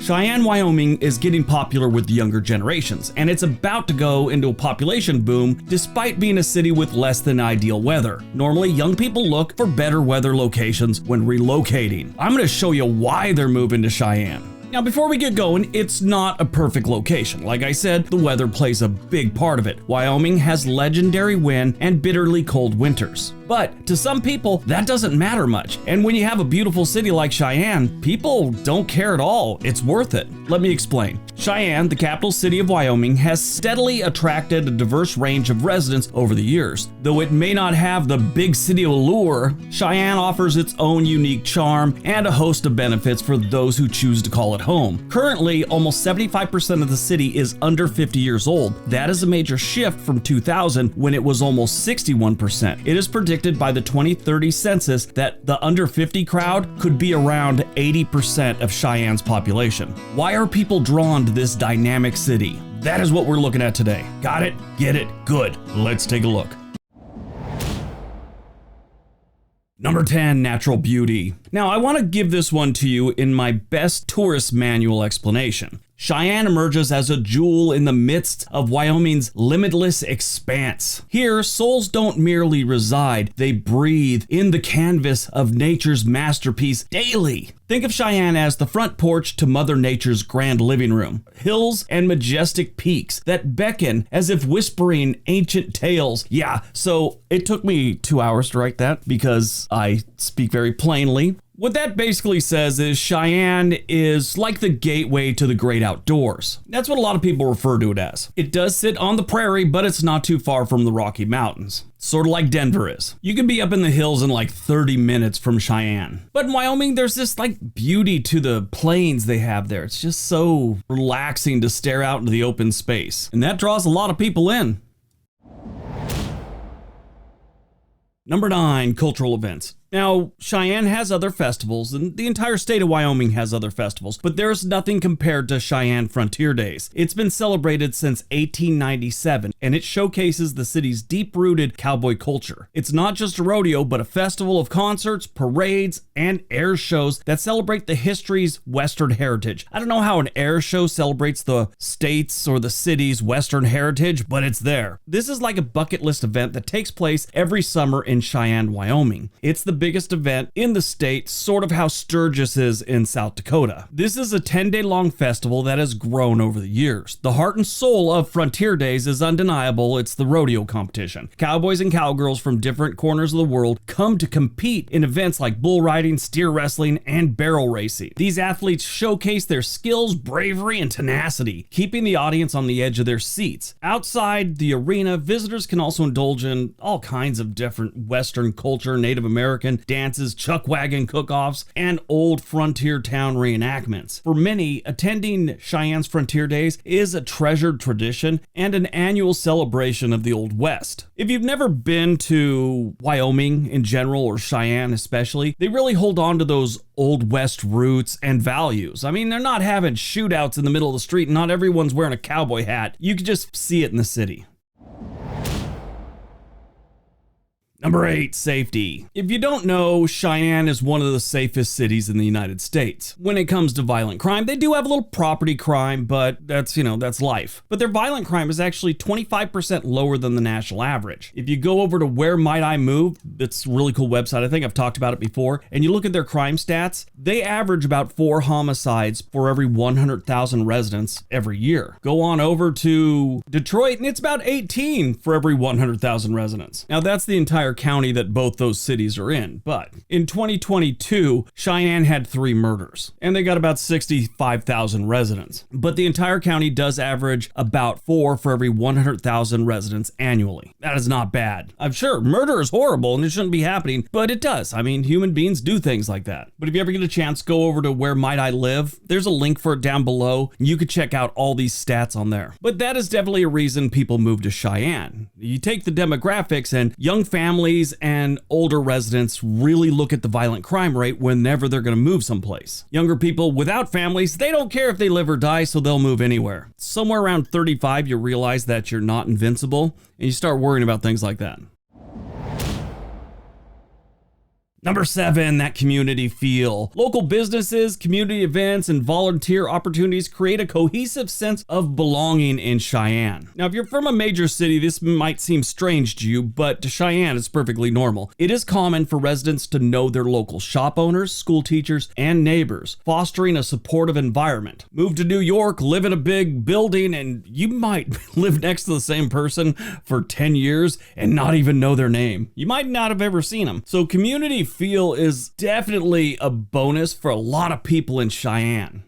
Cheyenne, Wyoming is getting popular with the younger generations, and it's about to go into a population boom despite being a city with less than ideal weather. Normally, young people look for better weather locations when relocating. I'm going to show you why they're moving to Cheyenne. Now, before we get going, it's not a perfect location. Like I said, the weather plays a big part of it. Wyoming has legendary wind and bitterly cold winters. But to some people, that doesn't matter much. And when you have a beautiful city like Cheyenne, people don't care at all. It's worth it. Let me explain. Cheyenne, the capital city of Wyoming, has steadily attracted a diverse range of residents over the years. Though it may not have the big city allure, Cheyenne offers its own unique charm and a host of benefits for those who choose to call it home. Currently, almost 75% of the city is under 50 years old. That is a major shift from 2000 when it was almost 61%. It is predicted by the 2030 census that the under 50 crowd could be around 80% of Cheyenne's population. Why are people drawn to this dynamic city? That is what we're looking at today. Got it? Get it? Good. Let's take a look. Number 10, natural beauty. Now, I want to give this one to you in my best tourist manual explanation. Cheyenne emerges as a jewel in the midst of Wyoming's limitless expanse. Here, souls don't merely reside, they breathe in the canvas of nature's masterpiece daily. Think of Cheyenne as the front porch to Mother Nature's grand living room. Hills and majestic peaks that beckon as if whispering ancient tales. Yeah, so it took me 2 hours to write that because I speak very plainly. What that basically says is Cheyenne is like the gateway to the great outdoors. That's what a lot of people refer to it as. It does sit on the prairie, but it's not too far from the Rocky Mountains. Sort of like Denver is. You can be up in the hills in like 30 minutes from Cheyenne. But in Wyoming, there's this like beauty to the plains they have there. It's just so relaxing to stare out into the open space. And that draws a lot of people in. Number 9, cultural events. Now, Cheyenne has other festivals, and the entire state of Wyoming has other festivals, but there's nothing compared to Cheyenne Frontier Days. It's been celebrated since 1897, and it showcases the city's deep-rooted cowboy culture. It's not just a rodeo, but a festival of concerts, parades, and air shows that celebrate the history's Western heritage. I don't know how an air show celebrates the state's or the city's Western heritage, but it's there. This is like a bucket list event that takes place every summer in Cheyenne, Wyoming. It's the biggest event in the state, sort of how Sturgis is in South Dakota. This is a 10-day-long festival that has grown over the years. The heart and soul of Frontier Days is undeniable. It's the rodeo competition. Cowboys and cowgirls from different corners of the world come to compete in events like bull riding, steer wrestling, and barrel racing. These athletes showcase their skills, bravery, and tenacity, keeping the audience on the edge of their seats. Outside the arena, visitors can also indulge in all kinds of different Western culture, Native American dances, chuck wagon cook-offs, and old frontier town reenactments. For many, attending Cheyenne's Frontier Days is a treasured tradition and an annual celebration of the Old West. If you've never been to Wyoming in general, or Cheyenne especially, they really hold on to those Old West roots and values. I mean, they're not having shootouts in the middle of the street, and not everyone's wearing a cowboy hat. You can just see it in the city. Number 8, safety. If you don't know, Cheyenne is one of the safest cities in the United States. When it comes to violent crime, they do have a little property crime, but that's life. But their violent crime is actually 25% lower than the national average. If you go over to Where Might I Move, it's a really cool website, I think I've talked about it before, and you look at their crime stats, they average about 4 homicides for every 100,000 residents every year. Go on over to Detroit, and it's about 18 for every 100,000 residents. Now, that's the entire county that both those cities are in, but in 2022, Cheyenne had 3 murders, and they got about 65,000 residents. But the entire county does average about 4 for every 100,000 residents annually. That is not bad. I'm sure murder is horrible and it shouldn't be happening, but it does. I mean, human beings do things like that. But if you ever get a chance, go over to Where Might I Live. There's a link for it down below. You could check out all these stats on there. But that is definitely a reason people move to Cheyenne. You take the demographics, and young families and older residents really look at the violent crime rate whenever they're going to move someplace. Younger people without families, they don't care if they live or die, so they'll move anywhere. Somewhere around 35, you realize that you're not invincible, and you start worrying about things like that. Number 7, that community feel. Local businesses, community events, and volunteer opportunities create a cohesive sense of belonging in Cheyenne. Now, if you're from a major city, this might seem strange to you, but to Cheyenne, it's perfectly normal. It is common for residents to know their local shop owners, school teachers, and neighbors, fostering a supportive environment. Move to New York, live in a big building, and you might live next to the same person for 10 years and not even know their name. You might not have ever seen them. So community feel is definitely a bonus for a lot of people in Cheyenne.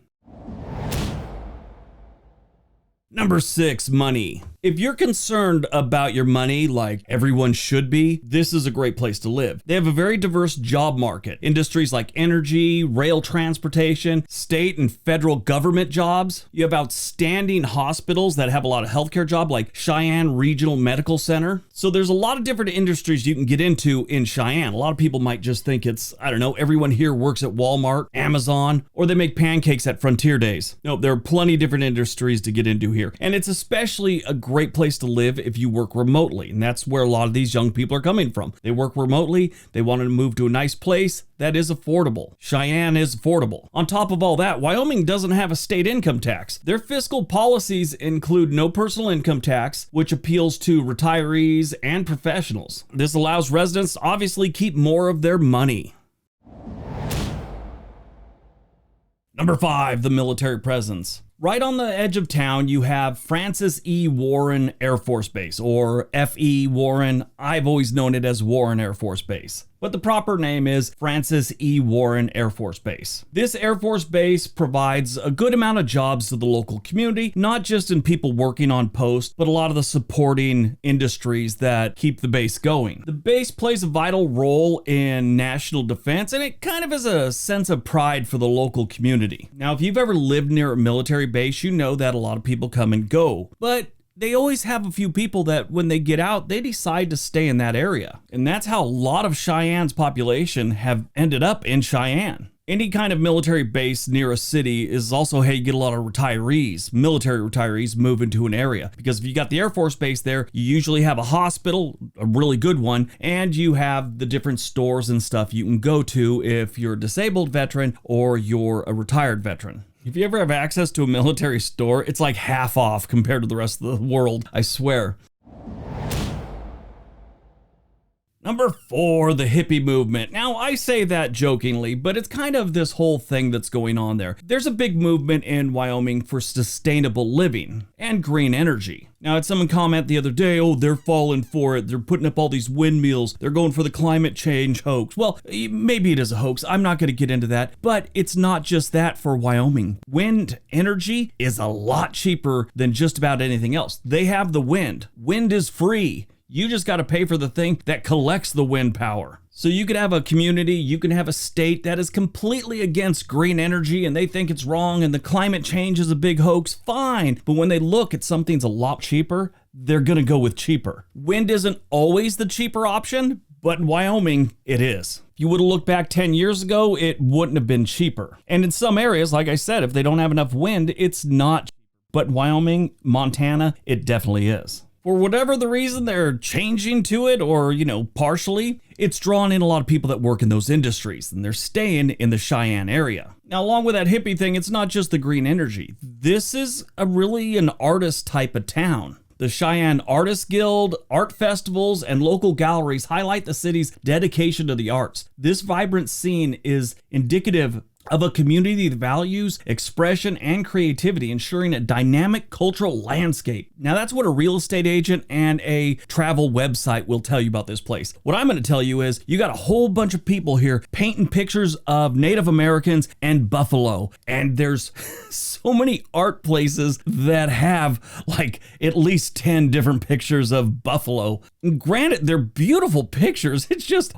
Number 6, money. If you're concerned about your money like everyone should be, this is a great place to live. They have a very diverse job market. Industries like energy, rail transportation, state and federal government jobs. You have outstanding hospitals that have a lot of healthcare jobs like Cheyenne Regional Medical Center. So there's a lot of different industries you can get into in Cheyenne. A lot of people might just think it's, I don't know, everyone here works at Walmart, Amazon, or they make pancakes at Frontier Days. No, there are plenty of different industries to get into here. And it's especially a great place to live if you work remotely. And that's where a lot of these young people are coming from. They work remotely. They want to move to a nice place that is affordable. Cheyenne is affordable. On top of all that, Wyoming doesn't have a state income tax. Their fiscal policies include no personal income tax, which appeals to retirees and professionals. This allows residents to obviously keep more of their money. Number 5, the military presence. Right on the edge of town, you have Francis E. Warren Air Force Base, or F.E. Warren. I've always known it as Warren Air Force Base, but the proper name is Francis E. Warren Air Force Base. This Air Force Base provides a good amount of jobs to the local community, not just in people working on post, but a lot of the supporting industries that keep the base going. The base plays a vital role in national defense, and it kind of is a sense of pride for the local community. Now, if you've ever lived near a military base, you know that a lot of people come and go, but they always have a few people that when they get out, they decide to stay in that area. And that's how a lot of Cheyenne's population have ended up in Cheyenne. Any kind of military base near a city is also how you get a lot of retirees, military retirees move into an area. Because if you got the Air Force Base there, you usually have a hospital, a really good one, and you have the different stores and stuff you can go to if you're a disabled veteran or you're a retired veteran. If you ever have access to a military store, it's like half off compared to the rest of the world, I swear. Number 4, the hippie movement. Now, I say that jokingly, but it's kind of this whole thing that's going on there. There's a big movement in Wyoming for sustainable living and green energy. Now, I had someone comment the other day, oh, they're falling for it. They're putting up all these windmills. They're going for the climate change hoax. Well, maybe it is a hoax. I'm not going to get into that, but it's not just that for Wyoming. Wind energy is a lot cheaper than just about anything else. They have the wind. Wind is free. You just got to pay for the thing that collects the wind power. So you could have a community, you can have a state that is completely against green energy and they think it's wrong and the climate change is a big hoax, fine. But when they look at something's a lot cheaper, they're going to go with cheaper. Wind isn't always the cheaper option, but in Wyoming, it is. If you would have looked back 10 years ago, it wouldn't have been cheaper. And in some areas, like I said, if they don't have enough wind, it's not cheaper. But in Wyoming, Montana, it definitely is. For whatever the reason they're changing to it or, partially, it's drawn in a lot of people that work in those industries and they're staying in the Cheyenne area. Now, along with that hippie thing, it's not just the green energy. This is really an artist type of town. The Cheyenne Artist Guild, art festivals, and local galleries highlight the city's dedication to the arts. This vibrant scene is indicative of a community that values expression and creativity, ensuring a dynamic cultural landscape. Now, that's what a real estate agent and a travel website will tell you about this place. What I'm going to tell you is you got a whole bunch of people here painting pictures of Native Americans and buffalo. And there's so many art places that have like at least 10 different pictures of buffalo. And granted, they're beautiful pictures. It's just...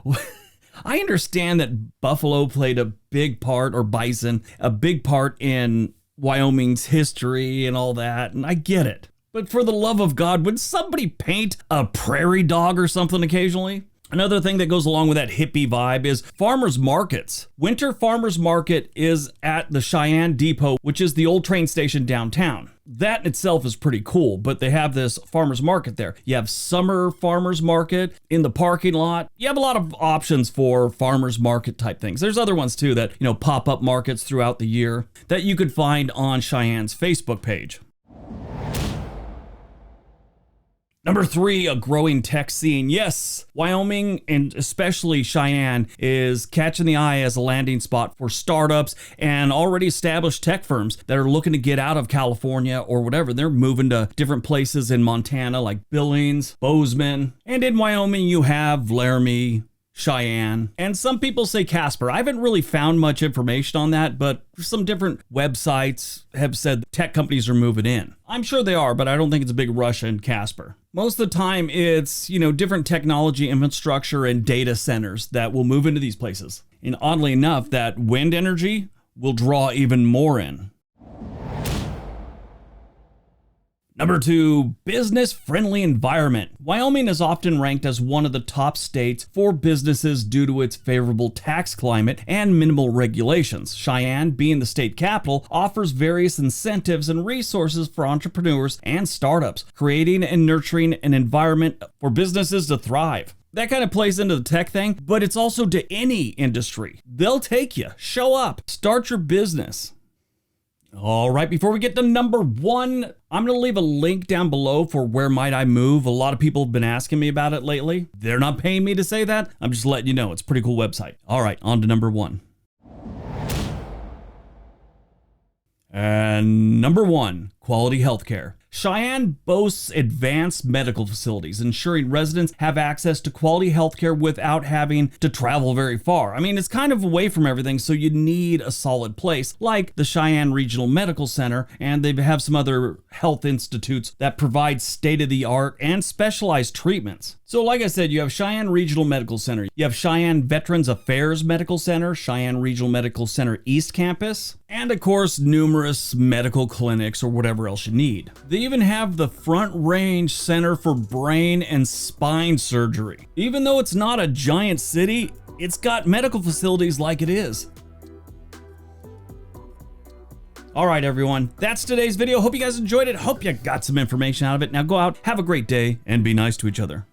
I understand that buffalo played a big part, or bison, a big part in Wyoming's history and all that, and I get it. But for the love of God, would somebody paint a prairie dog or something occasionally? Another thing that goes along with that hippie vibe is farmers markets. Winter farmers market is at the Cheyenne Depot, which is the old train station downtown. That in itself is pretty cool, but they have this farmers market there. You have summer farmers market in the parking lot. You have a lot of options for farmers market type things. There's other ones too that, pop up markets throughout the year that you could find on Cheyenne's Facebook page. Number 3, a growing tech scene. Yes, Wyoming and especially Cheyenne is catching the eye as a landing spot for startups and already established tech firms that are looking to get out of California or whatever. They're moving to different places in Montana like Billings, Bozeman, and in Wyoming you have Laramie, Cheyenne, and some people say Casper. I haven't really found much information on that, but some different websites have said tech companies are moving in. I'm sure they are, but I don't think it's a big rush in Casper. Most of the time it's, different technology infrastructure and data centers that will move into these places. And oddly enough, that wind energy will draw even more in. Number 2, business-friendly environment. Wyoming is often ranked as one of the top states for businesses due to its favorable tax climate and minimal regulations. Cheyenne, being the state capital, offers various incentives and resources for entrepreneurs and startups, creating and nurturing an environment for businesses to thrive. That kind of plays into the tech thing, but it's also to any industry. They'll take you. Show up. Start your business. All right, before we get to number 1, I'm going to leave a link down below for Where Might I Move. A lot of people have been asking me about it lately. They're not paying me to say that. I'm just letting you know. It's a pretty cool website. All right, on to number 1. And number 1, quality healthcare. Cheyenne boasts advanced medical facilities, ensuring residents have access to quality healthcare without having to travel very far. I mean, it's kind of away from everything, so you need a solid place, like the Cheyenne Regional Medical Center, and they have some other health institutes that provide state-of-the-art and specialized treatments. So like I said, you have Cheyenne Regional Medical Center, you have Cheyenne Veterans Affairs Medical Center, Cheyenne Regional Medical Center East Campus, and of course, numerous medical clinics or whatever else you need. They even have the Front Range Center for Brain and Spine Surgery. Even though it's not a giant city, it's got medical facilities like it is. All right, everyone, that's today's video. Hope you guys enjoyed it. Hope you got some information out of it. Now go out, have a great day, and be nice to each other.